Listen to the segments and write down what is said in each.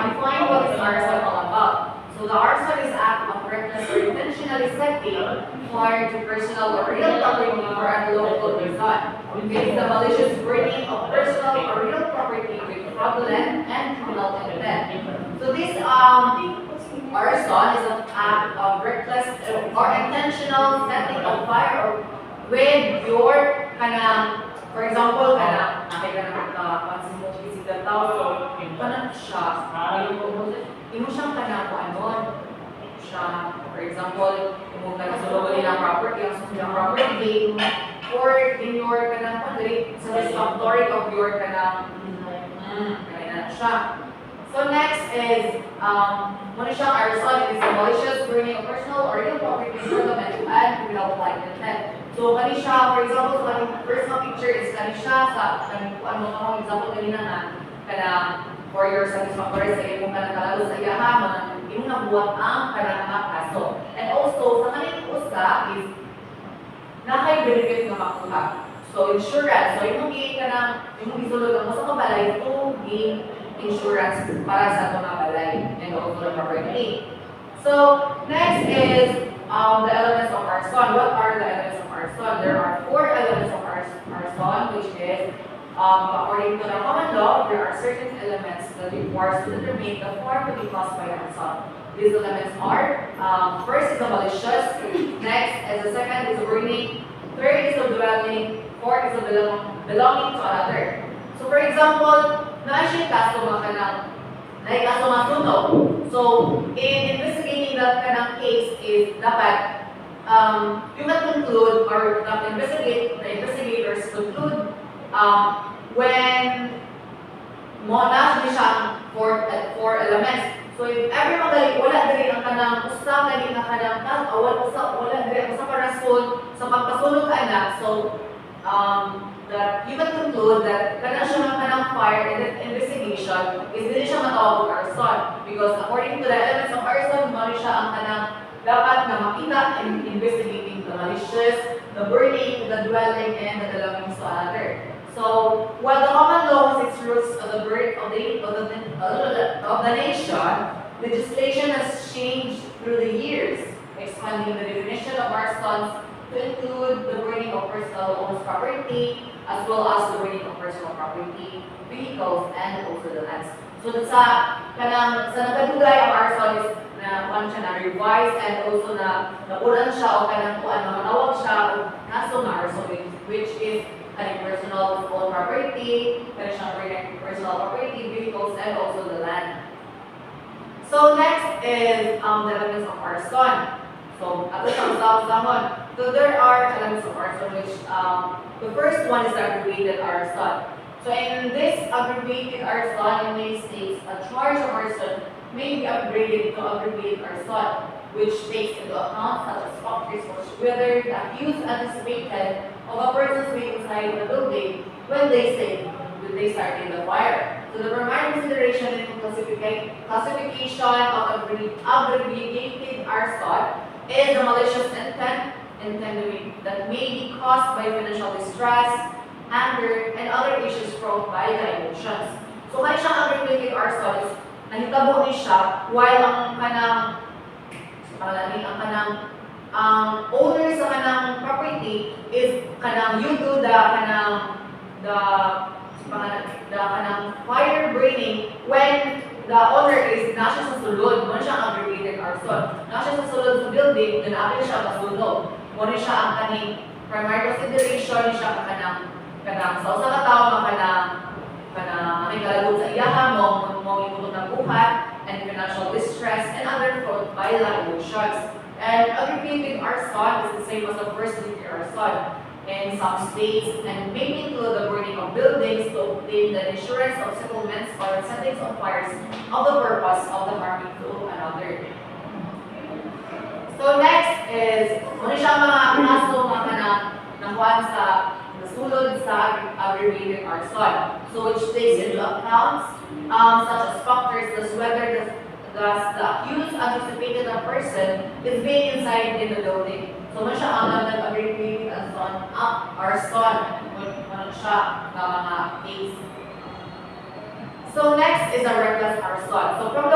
define what is arson all about. So the arson is act of reckless or intentionally setting fire to personal or real property for unlawful reason. It is the malicious burning of personal or real property with fraudulent and criminal intent. So this arson is an act of reckless or intentional setting of fire with your for example, pansin mo bisita tao, kanan siya, imo siyang siya, for example, imo sulod ng property, ang property, or in your satisfactory of your siya. So next is, muna siyang arson, it is a malicious burning of personal or real property in government and criminal intent. So, kani siya, for example, so kani first na picture is kani siya sa, example kanina for your satisfactory sa imong kalalo sa iyaha, imong nabuhat ang kaso. And also, sa kaning usa is, nakay benefit nga makuha. So, insurance. So, imong isulod mo sa kabalay, to gain insurance para sa itong balay and also the property. So, next is the elements of arson. What are the elements of arson? There are 4 elements of arson, which is, according to the common law, there are certain elements that requires to determine the form to be caused by arson. These elements are, first is the malicious, next is the second is the burning, third is the dwelling, fourth is the belonging to another. So, for example, na-actually kaso masunog. So, in investigating that case is dapat you can conclude or the investigators conclude when na siya ang 4 elements. So, if ever magaling, wala din ang kanang usa lagi na kanang wala din ang usa rason sa pagpasunog anak. So, that you can conclude that kana siya ng kanang fire in the investigation is dili siya matawag arson because according to the elements of arson, mali siya ang kanang dapat na makita in investigating the malicious, the burning, the dwelling, and the belongings to another. So, while the common law has its roots of the birth of the nation, legislation has changed through the years, expanding the definition of arsons to include the burning of personal owned property, as well as the burning of personal property, vehicles, and also the lands. So sa nagkadugay ang arson is na siya na-revise and also napunan siya o manawag siya o kaso na arson which is personal owned property, personal property, vehicles, and also the land. So next is the elements of arson. So, ato sa usapan. So, there are elements of arson which, the first one is the aggravated arson. So, in this aggravated arson, it states a charge of arson may be upgraded to aggravated arson, which takes into account such as factors whether the accused anticipated of a person's being inside the building when they started the fire. So, the primary consideration in classification of aggravated arson is the malicious intent that may be caused by financial distress, anger, and other issues brought by the emotions. So, kaya siyang aggravated arson is nahitabo ni siya while ang owner sa kanang property is you do the fire burning when the owner is nasa sa sulod, muna siya ang aggravated arson. Nasa sa sulod sa building, naapil siya masunog. Muna siya ang kaning primary consideration siya kanang sa usa ka tawo kanang kalagod sa iyaha mo iputong ng buhat and financial distress and other fraud by the emotions. And aggravated arson is the same as the first degree arson. in some states and may include the burning of buildings to obtain the insurance of settlements or settings of fires of the purpose of the harming to another. So next is, ano siya mga kaso mga nakuhaan sa nasulod sa abbreviated arson. So which takes into account such as factors as whether the accused anticipated a person is being inside in the building. So ano siya ang nag-abbreviated arson, ano siya na mga case. So next is a reckless arson. So from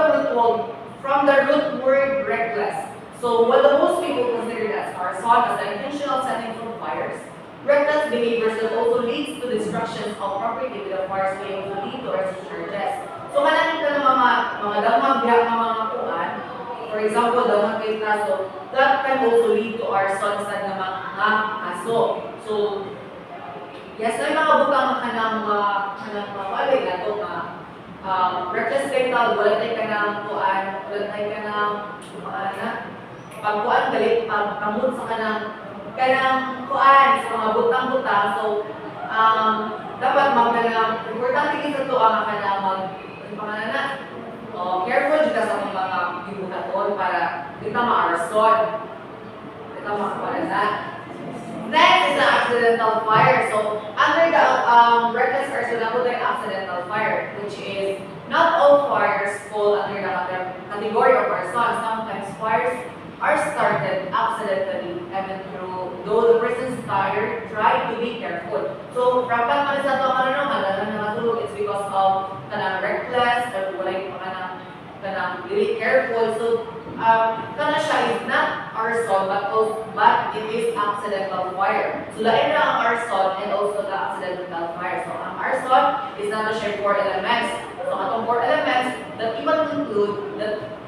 the root word reckless. So what the most people consider as arson as the intentional setting of fires, reckless behaviors that also leads to destruction of property with the fires may also lead to arson charges. So kanang ka ng mga damag diha nga mga kuan, for example, damag kay kaso, that can also lead to arson sa mga kaso. So yes, may mga butang kanang mawali na to reckless vehicle, wala tayo kanang kuan, wala tayo kanang pagkuan galit pagkamot sa kanang kuan sa mga butang-butang. So dapat magkanang importante kita to ang kanang careful jud sa mga gibuhaton para kita ma-arson, kita makuha na. Next is the accidental fire. So under the reckless arson, ako tayo accidental fire, which is not all fires fall under the category of arson. Sometimes fires are started accidentally, even though the person's tired, try to be careful. So, rapat man sa ito, it's because of reckless, or walay really careful. So, siya is not arson, but it is accidental fire. So, lain na ang arson and also the accidental fire. So, ang arson is not siya 4 elements. So, atong 4 elements that even conclude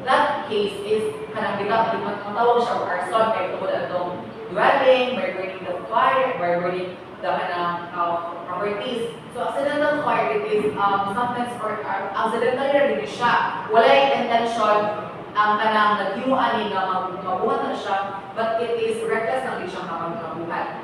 that case is kanang tawag siya o arson kay tungkol atong dwelling, by burning the fire, by burning the kanang properties. So accidental fire, it is sometimes or accidentally rin siya. Walay intention ang kanang nagiuan ni nga mabuhat na siya, but it is reckless na rin siyang mabuhat.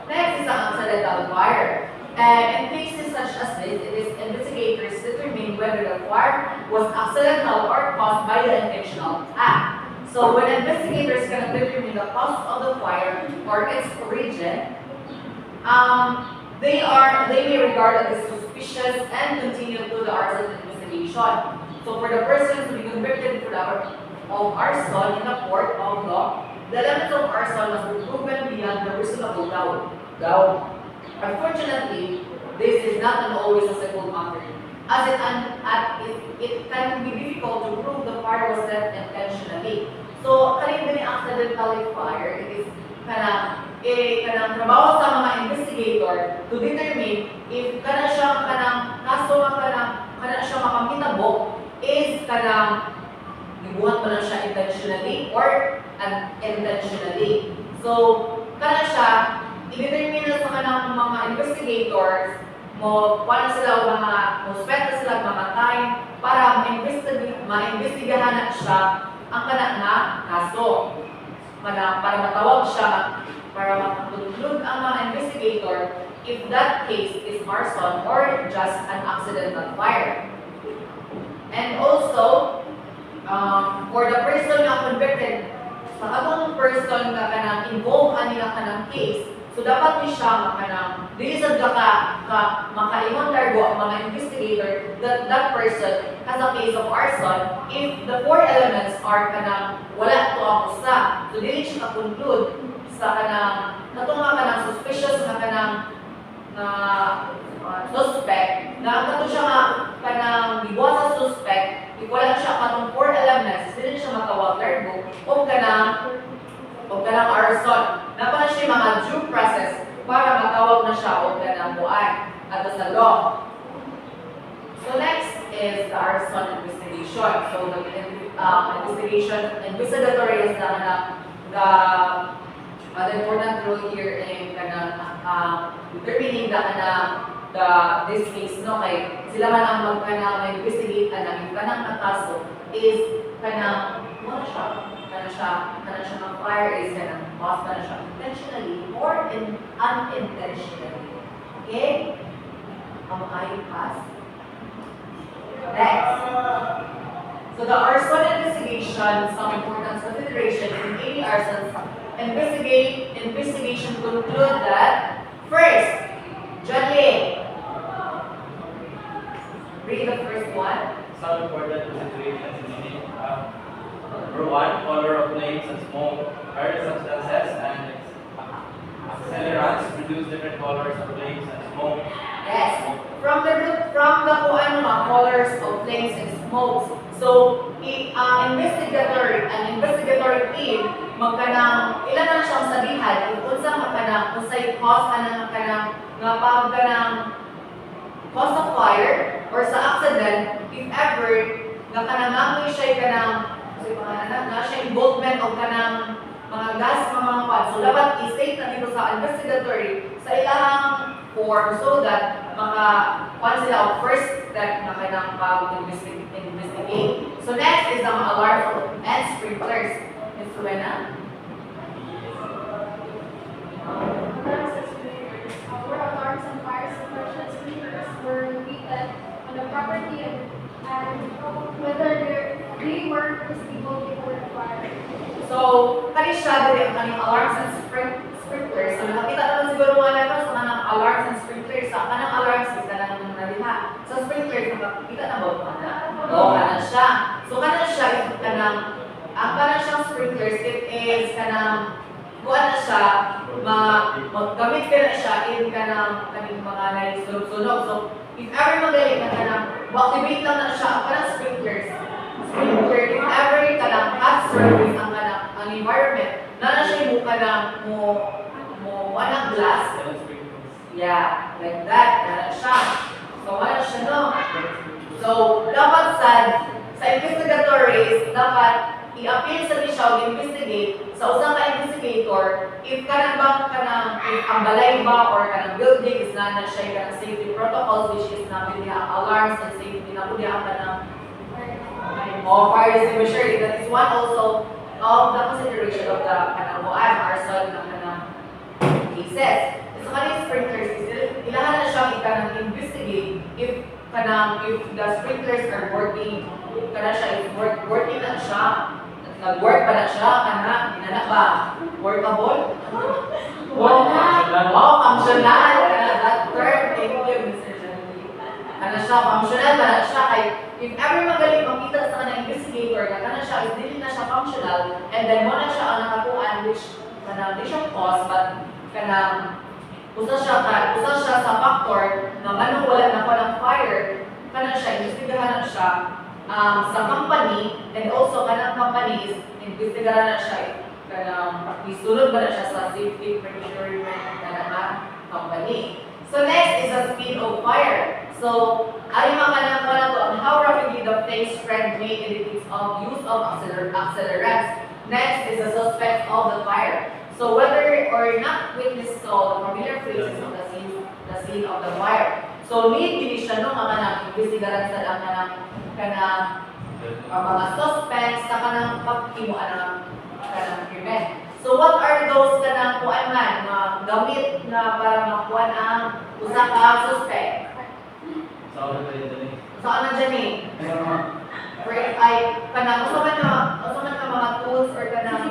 Next is ang accidental fire. In cases such as this, it is investigators determine whether the fire was accidental or caused by the intentional act. So when investigators can determine the cause of the fire or its origin, they may regard it as suspicious and continue to the arson investigation. So for the person to be convicted of arson in the court of law, the elements of arson must be proven beyond the reasonable doubt. Unfortunately, this is not always a simple matter, as it can be difficult to prove the fire was set intentionally. So, kaling accidental fire, it is kanang trabaho sa mga investigator to determine if siya kaso siya makamitabo is gibuhat pa na siya intentionally or unintentionally. So, siya i-determine na sa kanang mga investigators paano sila spend sila mga time para ma-investigahan na siya ang kanang kaso. Para matawag siya, para ma-conclude ang mga investigator if that case is arson or just an accidental fire. And also, for the person na convicted, sa katong person na involved ani na kanang case, so dapat ni siya dili sad makaingon targo ang mga investigator that that person has a case of arson if the 4 elements are wala to ang usa. So dili siya ka-conclude sa katong suspicious suspect na kato siya gibuhat sa suspect if wala siya katong 4 elements, dili siya matawag targo o kanang arson. Napala siya mga due process para matawag na siya o kanang buwan at sa law. So next is the arson investigation. So the investigatory is the important role here in determining this case, no, kay sila man ang mag-investigate ang kaso is siya ng fire is kanang cause pa na siya intentionally or unintentionally. Okay? I pass. Next. So the arson investigation, some important consideration in any arson investigation conclude that first, John Lee, read the first one. Some important considerations in any number one, color of flames and smoke. Various substances and accelerants produce different colors of flames and smoke. Yes. From the colors of flames and smokes. So, an investigator team, magkanang, ilan na siyang sabihan, unsa magkanang, unsay cause anang magkanang, nga pagkanang, cause of fire, or sa accident, if ever, nga kanang nangoy siya kanang, so na siya involvement of kanang, mga gas, mga kwan. So, dapat i-state na dito sa investigatory, sa ilahang form, so that maka-kwan sila of first step na kanang pag-investigate. So next is ang alarm and sprinklers. Ms. Rowena? Our alarms and fire suppression sprinklers were located on the property and whether they were disabled before the fire. So, kani siya dili ang kanang alarms and sprinklers. So, nakita naman siguro wala pa sa kanang alarms and sprinklers. Sa kanang alarms is kanang nalita. Sa sprinklers, nakita na ba ito na? Oo, kanang siya. So, kanang siya, ang kanang siyang sprinklers, it is kanang, kuha na siya, maggamit ka na siya in kanang mga naisunog-sunog. So, if ever magaling na kanang, activate lang na siya, ang kanang sprinklers. Sprinkler, if ever kanang hot service ang kanang ang environment, na siya yung kanang anang glass. Yeah, like that, na siya. So, ano siya, no? So, dapat sa investigatories, dapat i-appeal sa siya o investigate sa usang ka-investigator if kanang if ang balay ba or kanang building is na siya kanang safety protocols which is na ang alarms and safety na po niya kanang fire extinguisher. That is one also of the consideration of the kanang arson ng kanang cases. So, kanang sprinklers is ilahan na siya kanang investigate if the sprinklers are working, working na siya, nag-work pa na siya, inanak ba? Workable? Wow, functional! That term, thank you, Mr. Janely. Siya, functional ba na siya? If ever magaling makita sa kanang investigator na siya, is dili na siya functional, and then mo na siya ang nakakuan, which di siya cause, but usa siya sa factor na manong wala na ko ng fire, siya, investigahan na siya sa company, and also kanang company is investigahan na siya, isunod ba na siya sa safety procurement na company. So next is the speed of fire. So, ay mga to on how rapidly the flame spread may indicate of use of accelerants. Next is the suspect of the fire. So whether or not witness saw the familiar faces of the scene of the fire. So need din siya no mga investigaran sa kanang mga suspects sa kanang paghimuan ng kanang krimen. So what are those kanang kuan man nga gamit na para makuan ang usa ka suspect? So ano dyan eh? Ay kanang usa man na mga tools or kanang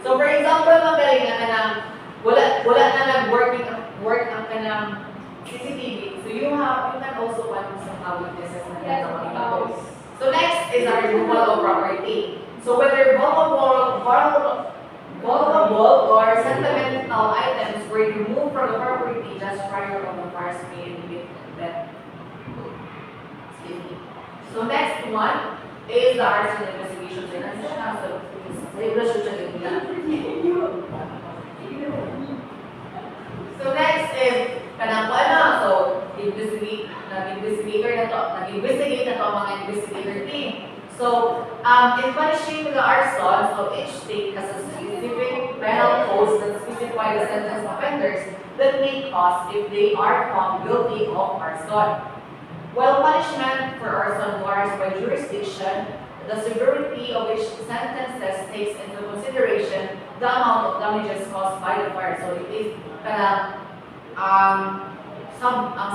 So, for example, magaling na kanang wala na nag-work ang kanang CCTV. So you can also want some witnesses na kanang. So next is our removal of property. So whether vulnerable or sentimental items were removed from the property just prior to the fire being that. So next one is the arson investigation. So next is kanang so nag-investigate na to mga investigator team. So in punishing the arson, so each state has a specific penal codes that specify the sentence offenders that may cause if they are found guilty of arson. While punishment for arson varies by jurisdiction, the severity of each sentences takes into consideration the amount of damages caused by the fire. So it is ang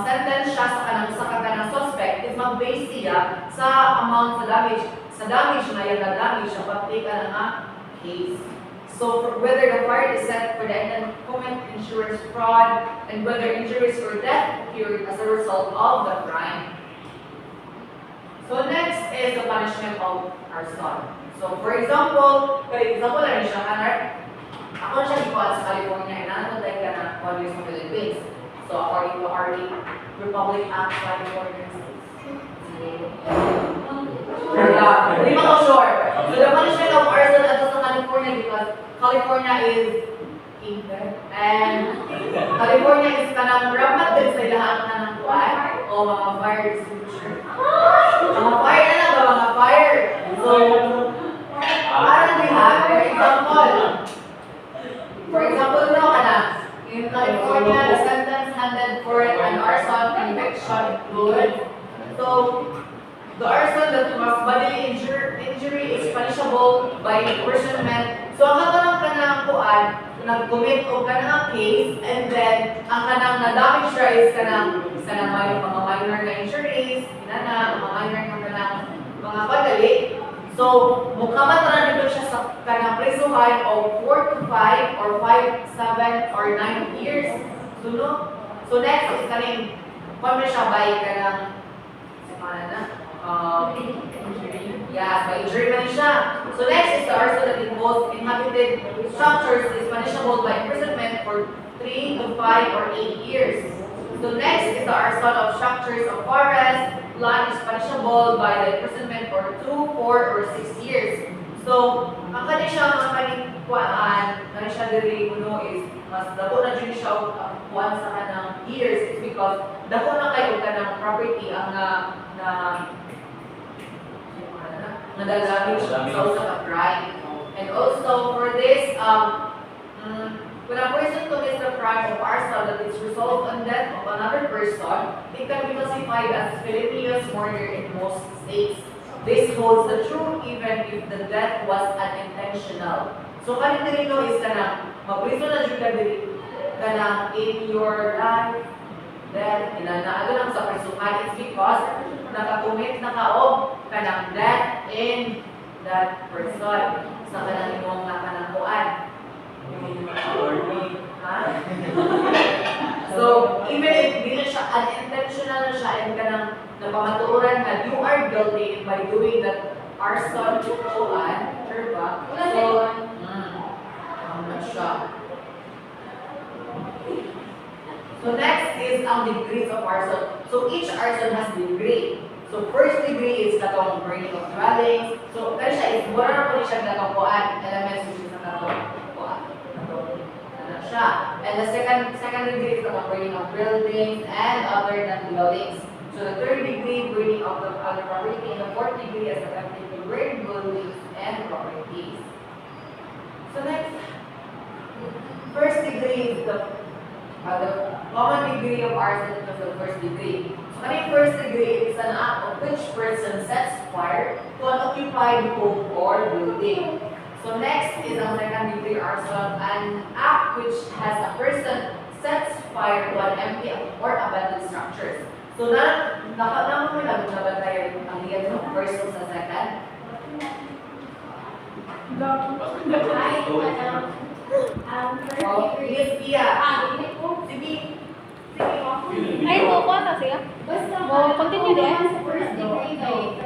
sentence siya sa kanang suspect is mag-base siya sa amount sa damage na yung na-damage sa pagtika ng case. So whether the fire is set for the intent to commit insurance fraud and whether injuries or death occurred as a result of the crime. So next is the punishment of arson. So for example lang siya ako siya gikuha sa California and ano tayo ka na Congress of Philippines. So according to our Republic Act California States. Hindi ko sure. So the punishment of arson at sa California because California is England and California is kanang rapat din sa lahat na ng kuwan o mga fire extinguisher. Mga fire na lang ba? Mga fire. So, parang diha, for example, no, in California, the sentence handed for an arson conviction includes, so, the arson that caused bodily injury is punishable by imprisonment. So, ang katanong ka ng kuan, nag-commit o ka ng case, and then, ang kanang na-damage ra is kanang mga minor na injuries, mga minor na mga padali. So, mukha ba dito siya sa kanang prisuhan of 4 to 5 or 5, 7 or 9 years. So next is kaning paano siya by kanang by injury man siya. So next is the arson that involves inhabited structures is punishable by imprisonment for 3 to 5 or 8 years. So next is the arson of structures of forest. Land is punishable by the imprisonment for 2, 4, or 6 years. So, ang kani siya mga kanikuan, kani siya diri kuno is mas dako na dyan siya kuan sa kanang years is because dako na kayo kanang property ang nadadamage sa usa ka crime. And also for this, when a person commits the crime of arson that is result on death of another person, it can be classified as felonious murder in most states. This holds the truth even if the death was unintentional. So kanang dito is kanang mapriso na jud ka diri kanang in your life death inanaado lang sa prisuhan is because nakakommit na kaog kanang death in that person sa kanang imong kanang So, even if di na siya unintentional na siya and kanang napamatuuran na you are guilty by doing that arson kuan, sure ba? So, na siya. So next is ang degrees of arson. So each arson has degree. So first degree is katong burning of dwellings. So kaya siya is wala na po siya katong kuan elements which is katong and the second degree is the burning of buildings and other non-dwellings. So the third degree burning of the other property, and the fourth degree is the affecting the burning buildings and properties. So next, first degree is the common degree of arson to the first degree. So any first degree is an act of which person sets fire to an occupied home or building. So next is ang second degree arson, an act which has a person sets fire to an empty or abandoned structures. So nakalaman mo lang na ba tayo ang liyan ng first o sa second? Yes, Pia. Sige. Ay, mo ko na siya. Continue di eh.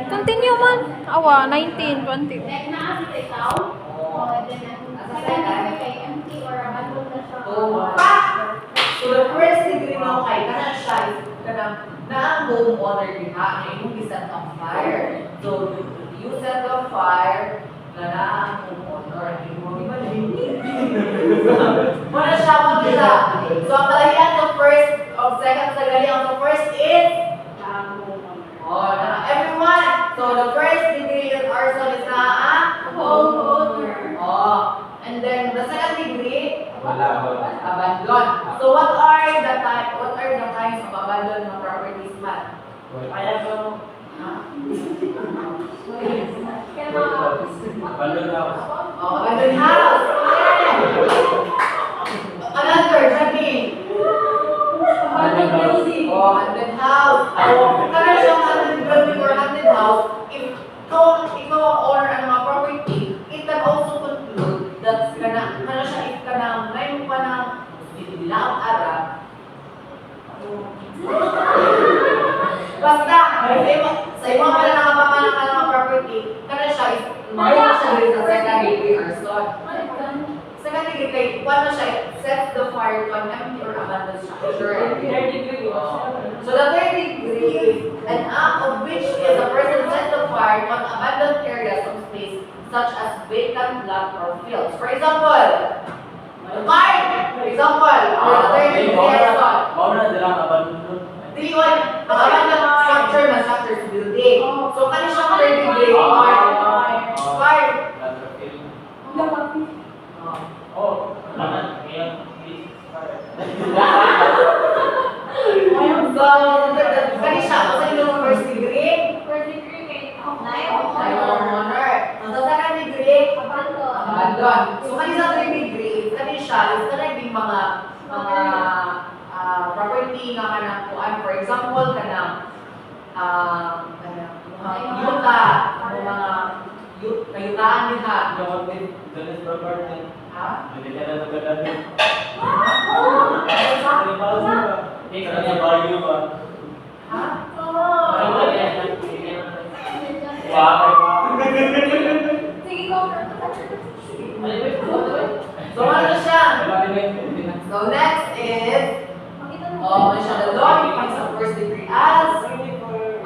Continue man. Awa, 19, 20. So the first degree mo kay kanan siya is kanang na ang homeowner diha na imong giset on fire. So you set on fire na ang homeowner imong Muna siya mo siya. So ang kalahian ng first of second sa gali ang first is everyone. So the first degree of arson is na homeowner. And then the second degree Abandon. So what are the kinds of abandoned na properties, Matt? Kaya mga Abandoned house. Oh, abandoned house. Another, Janine. Abandoned building. Oh, haunted house. Oh, kaya siyang haunted building or haunted house, if ikaw ang owner ng mga property, it can also conclude that kana siya if kana may pa ng dilaw ara. Basta, sa ibang pala nakapangalan ka ng mga property, kana siya is maya siya rin sa second degree or slot. Second degree kay, paano siya sets the fire to an empty or abandoned structure. So the third degree is an act of which is a person sets the fire to an abandoned areas of space such as vacant land or fields. For example, fire! For example, the third degree is what? Mauna nilang abandoned. Three one, ang abandoned structure na structure sa building. So kani siya third degree fire. Fire. Oh, So, kani siya, kung sa inyong first degree, first degree kay homeowner. Ang sa second degree, abandon. abandon. So, kani sa third degree, kani siya, is kanang mga property nga kanang kuan. For example, kanang yuta, mga kayutaan nila. Dennis property. Ha? Hindi ka na nagaganda. Ha? Kaya value ba? Ha? Sige, go. So, ano siya? So, next is, may siya, the law defines a first degree as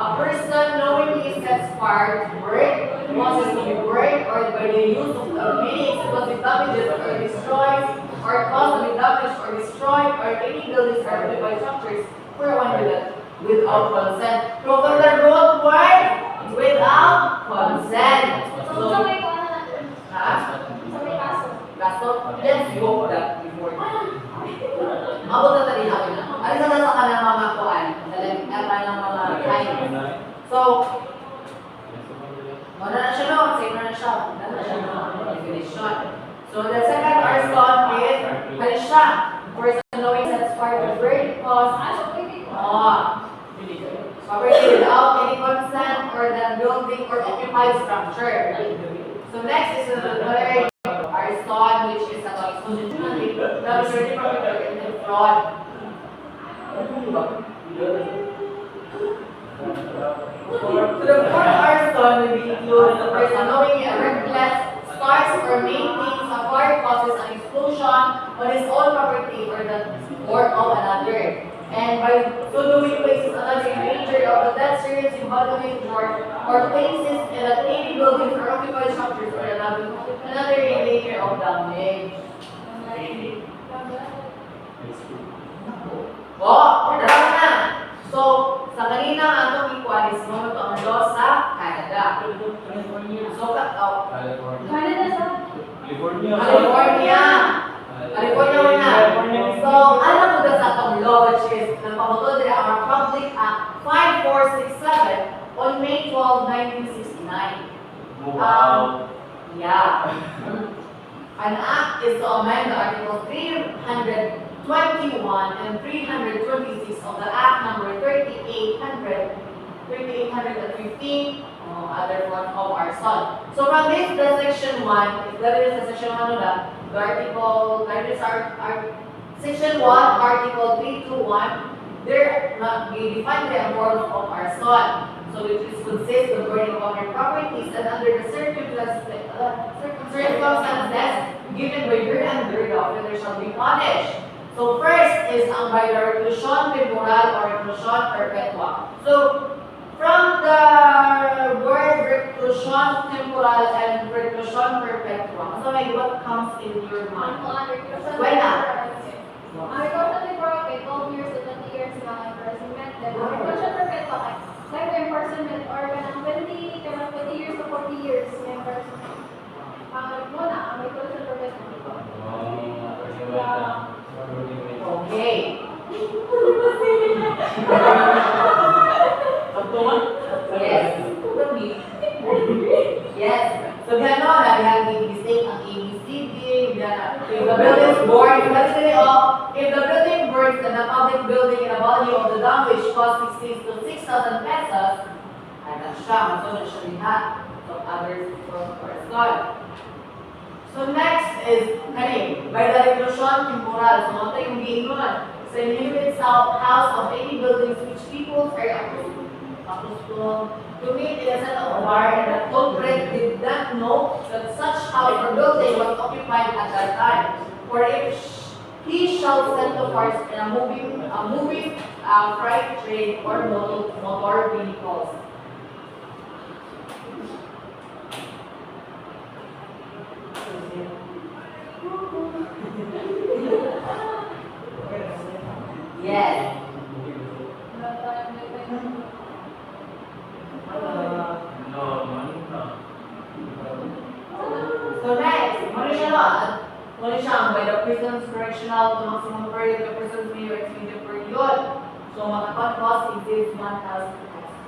a person knowingly sets fire to work, causes to be burned, or by the use of any explosive damages or destroys, or cause to be damaged or destroyed, or any buildings or occupied structures for one without consent. So for the road word, without consent. So, So, may kuha na natin. ha? So, may kaso. Kaso, let's go that before. Mabot na tali natin na. Alisa na sa kanang mga kuan, kanang mga time. So, wala na siya no, save na siya. Wala na siya no, definition. So the second arson is, kali siya. Person knowing sets fire to burn cause, property without any consent or the building or occupied structure. So next is the third arson, which is about constitutionally, the surety property and fraud. So the fourth arson will be include the person knowing a reckless starts or maintains a fire causes an explosion on his own property or of another. And by so doing places another in danger of the death, serious bodily injury or places in a any buildings or occupied structures or another in danger of damage. Oh, dalawa na. So, sa kanina atong ikuan is mo to ang law sa Canada. So, Canada sa? California muna. So, alam mo ba sa atong law which is nagpamutod nila ang Republic Act 5467 on May 12, 1969. Yeah. An act is to amend the Article 321 and 326 of the Act number 3815, other one of our son. So from this, the section 1, that is the section 1 of the article, that is our section 1, article 321, there we define the importance of our son. So it is consists of burning of your properties and under the circumstances given by your and the offender shall be punished. So first is ang by the reclusion temporal or reclusion perpetua. So from the word reclusion temporal and reclusion perpetua, so like what comes in your mind? Buena. Ang reclusion temporal kay 12 years to 20 years na imprisonment. Then ang reclusion perpetua kay life imprisonment or kanang 20 years to 40 years na imprisonment. Ang muna, ang reclusion perpetua. So diyan no, nabihang i-mistake ang ABCD, if the building board, if the building burns in a public building in a value of the damage cost 6 to 6,000 pesos, ay na siya, masunod siya liha. So others for God. So next is by the reclusion temporal. So ano yung giingon? So inhibits house of any buildings which people are accustomed to meet in a set of bar and the culprit did not know that such house or building was occupied at that time. For if he shall send to force in a moving freight train or motor vehicles. Yes. No. So next, muna siya by the prison's correctional to maximum period the prison's may extend the period. So makapan cost exceeds 1,000 pesos.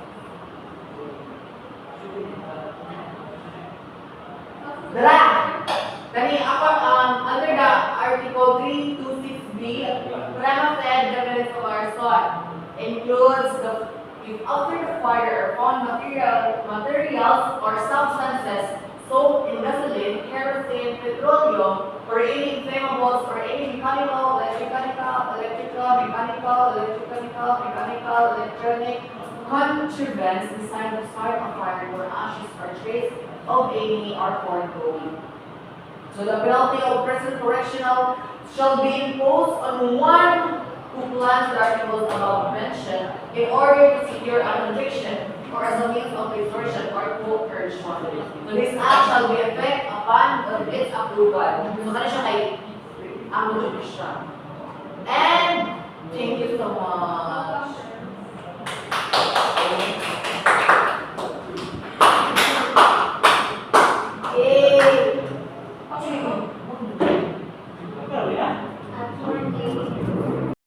Dara! Kani ako under the article 326B, prima facie defense of arson includes if after the fire found materials or substances soaked in gasoline, kerosene, petroleum, or any inflammables or any mechanical, electronic contrivance designed to start a fire or ashes or trace of any or foregoing. So the penalty of prison correctional shall be imposed on one who plans the articles above mentioned in order to secure a conviction or as a means of extortion or coercion. So this act shall be effect upon its approval. So kaya siya kay ang siya. And thank you so much.